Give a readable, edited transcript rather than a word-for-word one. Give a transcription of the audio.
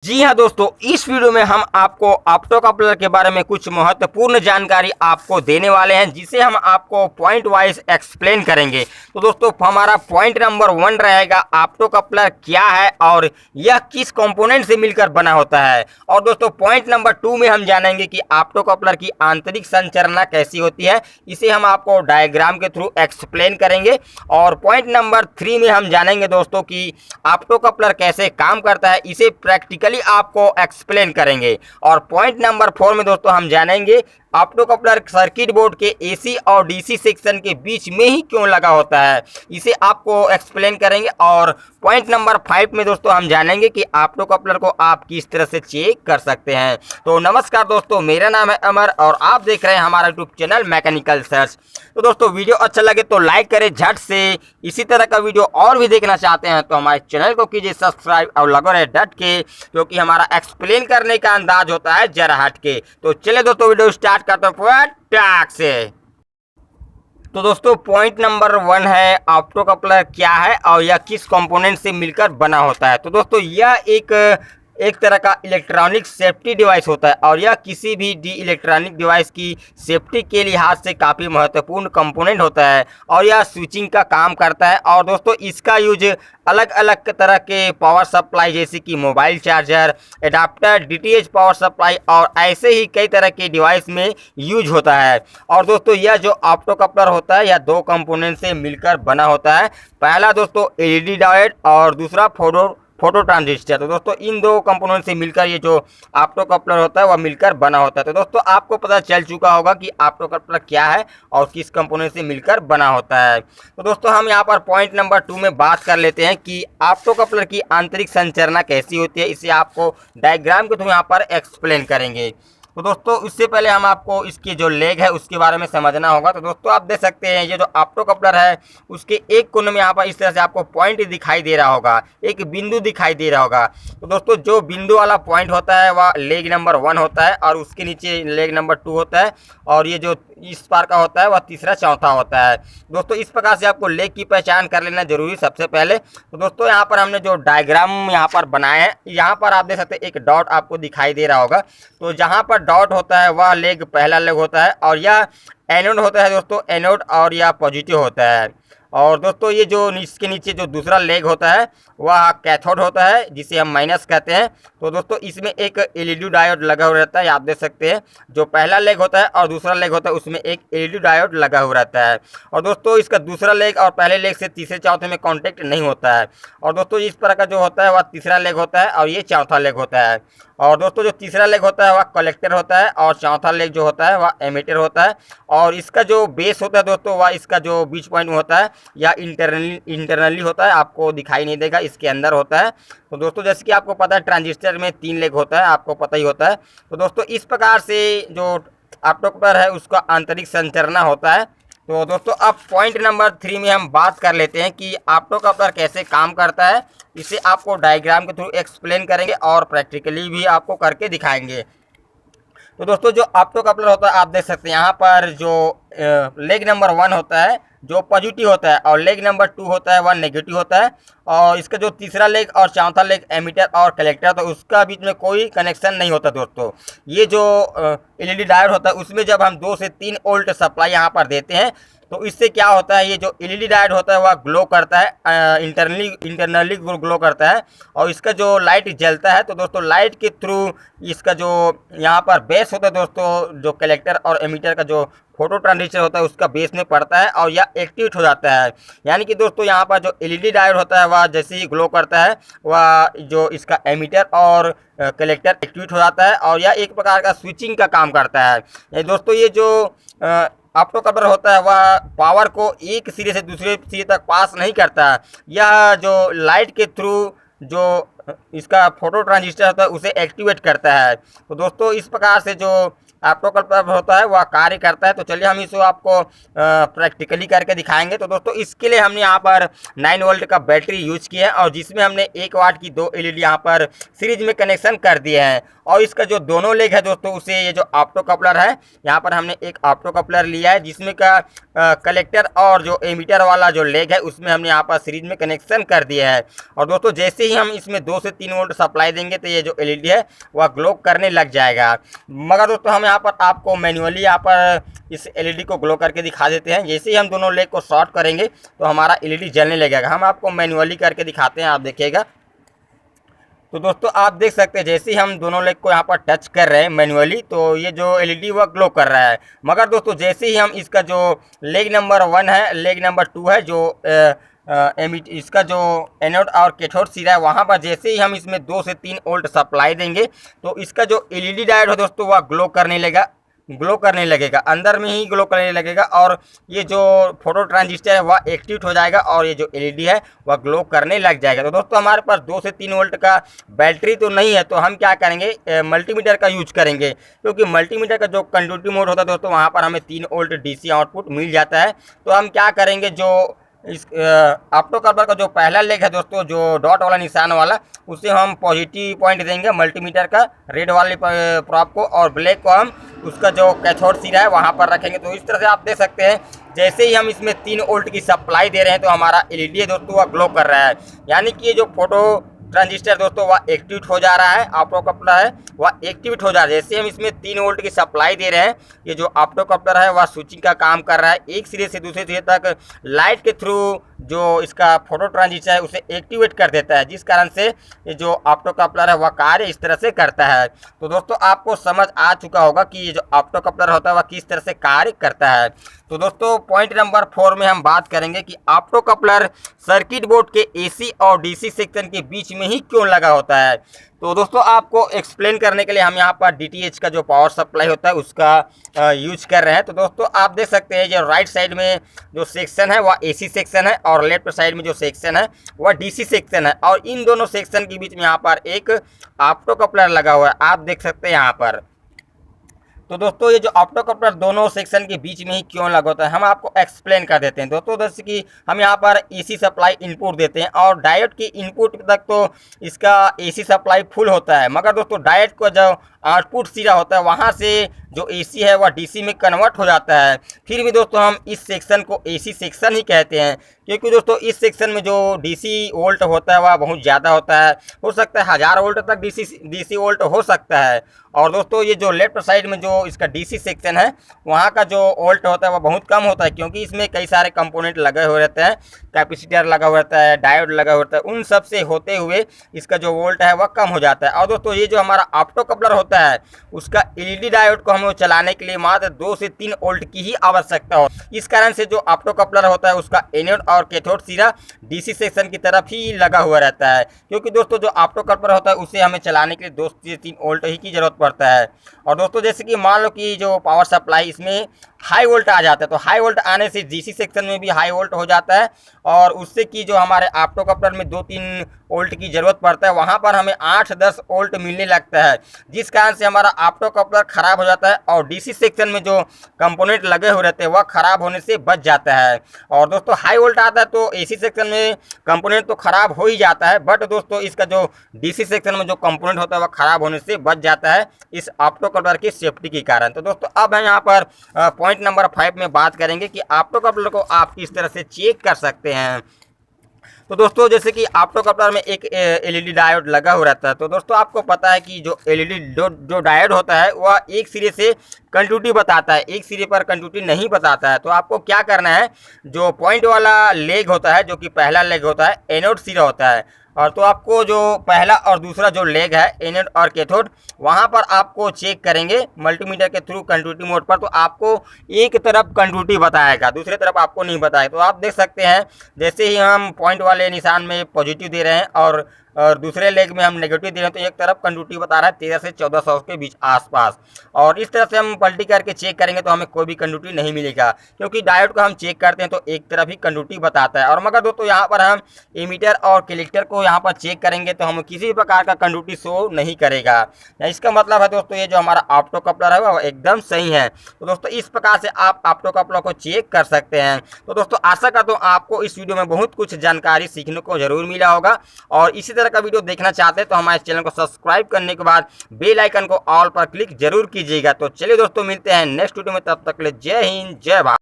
जी हाँ दोस्तों, इस वीडियो में हम आपको ऑप्टो कपलर के बारे में कुछ महत्वपूर्ण जानकारी आपको देने वाले हैं, जिसे हम आपको पॉइंट वाइज एक्सप्लेन करेंगे। तो दोस्तों, हमारा पॉइंट नंबर 1 रहेगा ऑप्टो कपलर क्या है और यह किस कंपोनेंट से मिलकर बना होता है। और दोस्तों, पॉइंट नंबर 2 में हम जानेंगे कि ऑप्टो कपलर की आंतरिक संरचना कैसी होती है। इसे हम आपको डायग्राम के थ्रू एक्सप्लेन करेंगे। और पॉइंट नंबर 3 में हम जानेंगे दोस्तों कि ऑप्टो कपलर कैसे काम करता है, इसे प्रैक्टिकली आपको एक्सप्लेन करेंगे। और पॉइंट नंबर 4 में दोस्तों हम जानेंगे ऑप्टो कपलर सर्किट बोर्ड के एसी और डीसी सेक्शन के बीच में ही क्यों लगा होता है, इसे आपको एक्सप्लेन करेंगे। और पॉइंट नंबर 5 में दोस्तों हम जानेंगे कि ऑप्टो कपलर को आप किस तरह से चेक कर सकते हैं। तो नमस्कार दोस्तों, मेरा नाम है अमर और आप देख रहे हैं हमारा यूट्यूब चैनल मैकेनिकल सर्च। तो दोस्तों, वीडियो अच्छा लगे तो लाइक करें झट से। इसी तरह का वीडियो और भी देखना चाहते हैं तो हमारे चैनल को कीजिए सब्सक्राइब और लगो रहे डट के, क्योंकि हमारा एक्सप्लेन करने का अंदाज होता है जरा हट के। तो चलिए दोस्तों, वीडियो स्टार्ट करते हैं टैग से। तो दोस्तों, पॉइंट नंबर 1 है ऑप्टो कपलर क्या है और यह किस कंपोनेंट से मिलकर बना होता है। तो दोस्तों, यह एक तरह का इलेक्ट्रॉनिक सेफ्टी डिवाइस होता है और यह किसी भी इलेक्ट्रॉनिक डिवाइस की सेफ्टी के लिहाज से काफ़ी महत्वपूर्ण कंपोनेंट होता है और यह स्विचिंग का काम करता है। और दोस्तों, इसका यूज अलग अलग तरह के पावर सप्लाई जैसे कि mobile charger, adapter, DTH power supply और ऐसे ही कई तरह के डिवाइस में यूज होता है। और दोस्तों, यह जो ऑप्टो कपलर होता है यह 2 कंपोनेंट से मिलकर बना होता है। पहला दोस्तों एलईडी डायोड और दूसरा फोटो ट्रांजिस्टर। तो दोस्तों, इन 2 कंपोनेंट से मिलकर ये जो ऑप्टो कपलर होता है वह मिलकर बना होता है। तो दोस्तों, आपको पता चल चुका होगा कि ऑप्टो कपलर क्या है और किस कंपोनेंट से मिलकर बना होता है। तो दोस्तों, हम यहाँ पर पॉइंट नंबर 2 में बात कर लेते हैं कि ऑप्टो कपलर की आंतरिक संरचना कैसी होती है। इसे आपको डायग्राम के थ्रू यहाँ पर एक्सप्लेन करेंगे। तो दोस्तों, इससे पहले हम आपको इसकी जो लेग है उसके बारे में समझना होगा। तो दोस्तों, आप देख सकते हैं ये जो ऑप्टो कपलर है उसके एक कोने में यहाँ पर इस तरह से आपको पॉइंट दिखाई दे रहा होगा, एक बिंदु दिखाई दे रहा होगा। तो दोस्तों, जो बिंदु वाला पॉइंट होता है वह लेग नंबर 1 होता है और उसके नीचे लेग नंबर 2 होता है और ये जो इस पार का होता है वह तीसरा चौथा होता है। दोस्तों, इस प्रकार से आपको लेग की पहचान कर लेना जरूरी सबसे पहले। तो दोस्तों, यहाँ पर हमने जो डायग्राम यहाँ पर बनाया है, यहाँ पर आप देख सकते हैं एक डॉट आपको दिखाई दे रहा होगा। तो जहाँ पर डॉट होता है वह लेग पहला लेग होता है और यह एनोड होता है दोस्तों, एनोड, और यह पॉजिटिव होता है। और दोस्तों, ये जो इसके नीचे जो दूसरा लेग होता है वह कैथोड होता है, जिसे हम माइनस कहते हैं। तो दोस्तों, इसमें एक एलईडी डायोड लगा हुआ रहता है, आप देख सकते हैं। जो पहला लेग होता है और दूसरा लेग होता है उसमें एक एलईडी डायोड लगा हुआ रहता है। और दोस्तों, इसका दूसरा लेग और पहले लेग से तीसरे चौथे में कांटेक्ट नहीं होता है। और दोस्तों, इस तरह का जो होता है वह तीसरा लेग होता है और ये चौथा लेग होता है। और दोस्तों, जो तीसरा लेग होता है वह कलेक्टर होता है और चौथा लेग जो होता है वह एमिटर होता है। और इसका जो बेस होता है दोस्तों, वह इसका जो बीच पॉइंट होता है या इंटरनली होता है, आपको दिखाई नहीं देगा, इसके अंदर होता है। तो दोस्तों, जैसे कि आपको पता है ट्रांजिस्टर में 3 लेग होता है, आपको पता ही होता है। तो दोस्तों, इस प्रकार से जो ऑप्टो कपलर है उसका आंतरिक संरचना होता है। तो दोस्तों, अब पॉइंट नंबर 3 में हम बात कर लेते हैं कि ऑप्टो कपलर कैसे काम करता है। इसे आपको डायग्राम के थ्रू एक्सप्लेन करेंगे और प्रैक्टिकली भी आपको करके दिखाएंगे। तो दोस्तों, जो ऑप्टो कपलर होता है आप देख सकते हैं यहाँ पर जो लेग नंबर 1 होता है जो पॉजिटिव होता है और लेग नंबर 2 होता है वह नेगेटिव होता है। और इसका जो तीसरा लेग और चौथा लेग एमिटर और कलेक्टर, तो उसका बीच में कोई कनेक्शन नहीं होता दोस्तों। ये जो एलईडी डायोड होता है उसमें जब हम 2 से 3 वोल्ट सप्लाई यहाँ पर देते हैं तो इससे क्या होता है, ये जो एलईडी डायोड होता है वह ग्लो करता है, इंटरनली ग्लो करता है और इसका जो लाइट जलता है। तो दोस्तों, लाइट के थ्रू इसका जो यहाँ पर बेस होता है दोस्तों, जो कलेक्टर और एमिटर का जो फोटो ट्रांजिस्टर होता है उसका बेस में पड़ता है और यह एक्टिवेट हो जाता है। यानी कि दोस्तों, यहाँ पर जो एलईडी डायोड होता है वह जैसे ही ग्लो करता है वह जो इसका एमिटर और कलेक्टर एक्टिवेट हो जाता है और यह एक प्रकार का स्विचिंग का काम करता है। दोस्तों, ये जो ऑप्टो कपलर होता है वह पावर को एक सिरे से दूसरे सिरे तक पास नहीं करता है, यह जो लाइट के थ्रू जो इसका फोटो ट्रांजिस्टर होता है उसे एक्टिवेट करता है। तो दोस्तों, इस प्रकार से जो ऑप्टो कपलर होता है वह कार्य करता है। तो चलिए हम इसको आपको प्रैक्टिकली करके दिखाएंगे। तो दोस्तों इसके लिए हमने यहाँ पर 9 वोल्ट का बैटरी यूज किया है और जिसमें हमने 1 वाट की 2 एलईडी यहाँ पर सीरीज में कनेक्शन कर दिए हैं। और इसका जो दोनों लेग है दोस्तों उसे ये जो ऑप्टो कपलर है, यहाँ पर हमने एक ऑप्टो कपलर लिया है जिसमें का कलेक्टर और जो एमीटर वाला जो लेग है उसमें हमने यहाँ पर सीरीज में कनेक्शन कर दिया है। और दोस्तों जैसे ही हम इसमें 2 से 3 वोल्ट सप्लाई देंगे तो ये जो एलईडी है वह ग्लो करने लग जाएगा। मगर दोस्तों हम यहाँ पर आपको मैन्युअली यहाँ पर इस एलईडी को ग्लो करके दिखा देते हैं। जैसे ही हम दोनों लेग को शॉर्ट करेंगे तो हमारा एलईडी जलने लगेगा। हम आपको मैन्युअली करके दिखाते हैं, आप देखिएगा। तो दोस्तों आप देख सकते हैं जैसे ही हम दोनों लेग को यहाँ पर टच कर रहे हैं मैन्युअली तो ये जो एलईडी वह ग्लो कर रहा है। मगर दोस्तों जैसे ही हम इसका जो लेग नंबर 1 है, लेग नंबर 2 है, जो इसका जो एनोड और कैथोड सिरा है वहाँ पर जैसे ही हम इसमें 2 से 3 वोल्ट सप्लाई देंगे तो इसका जो एलईडी डायोड है दोस्तों वह ग्लो करने लगेगा, अंदर में ही ग्लो करने लगेगा। और ये जो फोटो ट्रांजिस्टर है वह एक्टिवेट हो जाएगा और ये जो एलईडी है वह ग्लो करने लग जाएगा। तो दोस्तों हमारे पास 2 से 3 वोल्ट का बैटरी तो नहीं है, तो हम क्या करेंगे, मल्टीमीटर का यूज करेंगे। क्योंकि मल्टीमीटर का जो कंटिन्यूटी मोड होता है दोस्तों वहाँ पर हमें 3 वोल्ट डीसी आउटपुट मिल जाता है। तो हम क्या करेंगे, जो इस ऑप्टो कपलर का जो पहला लेग है दोस्तों, जो डॉट वाला निशान वाला, उसे हम पॉजिटिव पॉइंट देंगे मल्टीमीटर का रेड वाले प्रॉप को, और ब्लैक को हम उसका जो कैथोड सिरा है वहाँ पर रखेंगे। तो इस तरह से आप देख सकते हैं जैसे ही हम इसमें 3 वोल्ट की सप्लाई दे रहे हैं तो हमारा एलईडी दोस्तों वह ग्लो कर रहा है। यानी कि ये जो फोटो ट्रांजिस्टर दोस्तों वह एक्टिवेट हो जा रहा है, ऑप्टो कपलर है वह एक्टिवेट हो जा रहा है। जैसे हम इसमें 3 वोल्ट की सप्लाई दे रहे हैं, ये जो ऑप्टो कपलर है वह स्विचिंग का काम कर रहा है, एक सिरे से दूसरे सिरे तक लाइट के थ्रू जो इसका फोटो ट्रांजिस्टर है उसे एक्टिवेट कर देता है, जिस कारण से ये जो ऑप्टो कपलर है वह कार्य इस तरह से करता है। तो दोस्तों आपको समझ आ चुका होगा कि ये जो ऑप्टो कपलर होता है वह किस तरह से कार्य करता है। तो दोस्तों पॉइंट नंबर 4 में हम बात करेंगे कि ऑप्टो कपलर सर्किट बोर्ड के एसी और डीसी सेक्शन के बीच में ही क्यों लगा होता है। तो दोस्तों आपको एक्सप्लेन करने के लिए हम यहाँ पर डीटीएच का जो पावर सप्लाई होता है उसका यूज कर रहे हैं। तो दोस्तों आप देख सकते हैं जो राइट साइड में जो सेक्शन है वह एसी सेक्शन है और लेफ्ट साइड में जो सेक्शन है वह डीसी सेक्शन है, और इन दोनों सेक्शन के बीच में यहाँ पर एक ऑप्टो कपलर लगा हुआ है, आप देख सकते हैं यहाँ पर। तो दोस्तों ये जो ऑप्टो कपलर दोनों सेक्शन के बीच में ही क्यों लगा होता है हम आपको एक्सप्लेन कर देते हैं। दोस्तों जैसे कि हम यहाँ पर एसी सप्लाई इनपुट देते हैं और डायोड की इनपुट तक तो इसका एसी सप्लाई फुल होता है, मगर दोस्तों डायोड को जो आउटपुट सिरा होता है वहाँ से जो एसी है वह डीसी में कन्वर्ट हो जाता है। फिर भी दोस्तों हम इस सेक्शन को एसी सेक्शन ही कहते हैं, क्योंकि दोस्तों इस सेक्शन में जो डीसी वोल्ट होता है वह बहुत ज़्यादा होता है, हो सकता है 1000 वोल्ट तक डीसी वोल्ट हो सकता है। और दोस्तों ये जो लेफ्ट साइड में जो इसका डीसी सेक्शन है वहाँ का जो वोल्ट होता है वह बहुत कम होता है, क्योंकि इसमें कई सारे कंपोनेंट लगे हुए रहते हैं, कैपेसिटर लगा हुआ रहता है, डायोड लगा हुआ रहता है, उन सब से होते हुए इसका जो वोल्ट है वह कम हो जाता है। और दोस्तों ये जो हमारा ऑप्टो कपलर होता है उसका एलईडी डायोड को हमें चलाने के लिए मात्र 2 से 3 वोल्ट की ही आवश्यकता हो। इस कारण से जो ऑप्टो कपलर होता है उसका एनोड और कैथोड सिरा डीसी सेक्शन की तरफ ही लगा हुआ रहता है, क्योंकि दोस्तों जो ऑप्टो कपलर होता है उसे हमें चलाने के लिए 2 से 3 वोल्ट ही की जरूरत पड़ता है। और दोस्तों जैसे कि मान लो कि जो पावर सप्लाई इसमें हाई वोल्ट आ जाता है, तो हाई वोल्ट आने से डीसी सेक्शन में भी हाई वोल्ट हो जाता है, और उससे कि जो हमारे ऑप्टो कपलर में 2-3 वोल्ट की ज़रूरत पड़ता है वहाँ पर हमें 8-10 वोल्ट मिलने लगता है, जिस कारण से हमारा ऑप्टो कपलर ख़राब हो जाता है और डीसी सेक्शन में जो कंपोनेंट लगे हुए रहते हैं वह ख़राब होने से बच जाता है। और दोस्तों हाई वोल्ट आता है तो एसी सेक्शन में कंपोनेंट तो ख़राब हो ही जाता है, बट दोस्तों इसका जो डीसी सेक्शन में जो कंपोनेंट होता है वह ख़राब होने से बच जाता है इस ऑप्टो कपलर की सेफ्टी के कारण। तो दोस्तों अब हम यहाँ पर पॉइंट नंबर 5 में बात करेंगे कि ऑप्टो कपलर को आप किस तरह से चेक कर सकते हैं। तो दोस्तों जैसे कि ऑप्टो कपलर में एक एलईडी डायोड लगा हुआ रहता है, तो दोस्तों आपको पता है कि जो एलईडी जो डायोड होता है वह एक सिरे से कंटिन्यूटी बताता है, एक सिरे पर कंटिन्यूटी नहीं बताता है। तो आपको क्या करना है, जो पॉइंट वाला लेग होता है जो कि पहला लेग होता है एनोड सिरा होता है, और तो आपको जो पहला और दूसरा जो लेग है एनोड और कैथोड वहाँ पर आपको चेक करेंगे मल्टीमीटर के थ्रू कंटिन्यूटी मोड पर, तो आपको एक तरफ कंटिन्यूटी बताएगा, दूसरी तरफ आपको नहीं बताएगा। तो आप देख सकते हैं जैसे ही हम पॉइंट वाले निशान में पॉजिटिव दे रहे हैं और और दूसरे लेग में हम नेगेटिव दे रहे हैं, तो एक तरफ कंडक्टिविटी बता रहा है 13 से 1400 के बीच आसपास। और इस तरह से हम पलटी करके चेक करेंगे तो हमें कोई भी कंडक्टिविटी नहीं मिलेगा, क्योंकि डायोड को हम चेक करते हैं तो एक तरफ ही कंडक्टिविटी बताता है। और मगर दोस्तों यहाँ पर हम एमीटर और कलेक्टर को यहाँ पर चेक करेंगे तो हमें किसी भी प्रकार का कंडक्टिविटी शो नहीं करेगा। इसका मतलब है दोस्तों ये जो हमारा ऑप्टो कपलर है वो एकदम सही है। तो दोस्तों इस प्रकार से आप ऑप्टो कपलर को चेक कर सकते हैं। तो दोस्तों आशा करता हूँ आपको इस वीडियो में बहुत कुछ जानकारी सीखने को जरूर मिला होगा। और इसी तरह का वीडियो देखना चाहते हैं तो हमारे चैनल को सब्सक्राइब करने के बाद बेल आइकन को ऑल पर क्लिक जरूर कीजिएगा। तो चलिए दोस्तों मिलते हैं नेक्स्ट वीडियो में, तब तक के लिए जय हिंद जय भारत।